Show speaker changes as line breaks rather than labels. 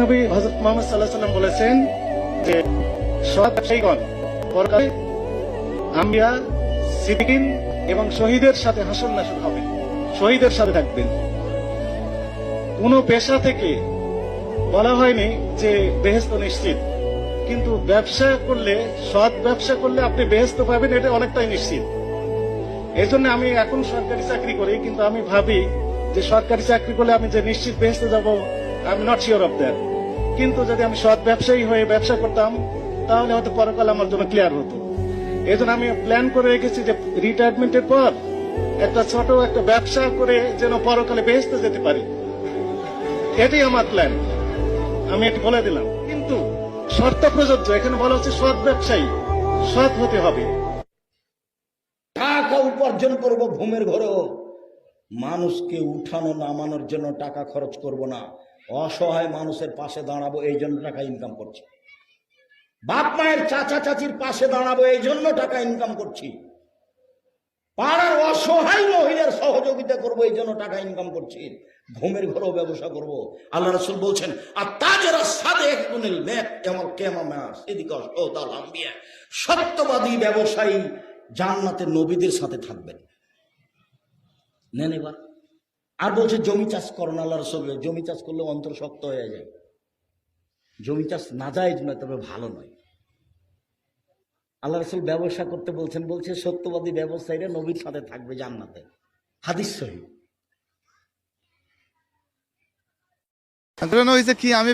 নবী হযরত মুহাম্মদ সাল্লাল্লাহু আলাইহি ওয়াসাল্লাম বলেছেন যে সৎ ব্যবসায়ীগণ পরকালে আম্বিয়া, সিদ্দিকিন এবং শহীদের সাথে হাসর নাসর হবেন, শহীদের সাথে থাকবেন। কোন পেশা থেকে বলা হয়নি যে বেহেশত নিশ্চিত, কিন্তু ব্যবসা করলে, সৎ ব্যবসা করলে আপনি বেহেশত পাবেন, এটা অনেকটাই নিশ্চিত। এই জন্য আমি এখন সরকারি চাকরি করি, কিন্তু আমি ভাবি যে সরকারি চাকরি করলে আমি যে নিশ্চিত বেহেশতে যাব, I am not sure of that. কিন্তু যদি আমি সৎ ব্যবসায়ী হয়ে ব্যবসা করতাম, তাহলে হয়তো পরকাল আমার জন্য ক্লিয়ার হতো। এই জন্য আমি প্ল্যান করে রেখেছি যে রিটায়ারমেন্টের পর ছোট একটা ব্যবসা করে যেন পরকালে বেহেশতে যেতে পারি। এটাই আমার প্ল্যান, আমি এটা বলে দিলাম। কিন্তু শর্ত প্রযোজ্য, এখানে বলা হচ্ছে সৎ ব্যবসায়ী, সৎ হতে হবে।
টাকা উপার্জন করব ঘুমের ঘরেও, মানুষকে উঠানো নামানোর জন্য টাকা খরচ করব না, অসহায় মানুষের পাশে দাঁড়াবো এই জন্য টাকা ইনকাম করছি। বাপ মায়ের চাচা চাচির পাশে দাঁড়াবো এই জন্য টাকা ইনকাম করছি। পাড়ার অসহায় মহিলার সহযোগিতা করব এই জন্য টাকা ইনকাম করছি। ঘুমের ঘরেও ব্যবসা করব। আল্লাহ রাসূল বলছেন, আর তাজরা সাদেকুনিল মেক ইয়াউমাল কিয়ামা সিদিকা শাহুদাল আম্বিয়া, সত্যবাদী ব্যবসায়ী জান্নাতের নবীদের সাথে থাকবেন। নেন এবার। আর বলছে জমি চাষ করেন। আল্লাহ রাসূল জমি চাষ করলে অন্তর শক্ত হয়ে যায়। জমি চাষ নাজায়েজ নয়, তবে ভালো নয়। আল্লাহ রাসূল ব্যবসা করতে বলছেন, বলছে সত্যবাদী ব্যবসায়ীরা নবীর সাথে থাকবে জান্নাতে। হাদিস সহিহ।
হয়েছে কি আমি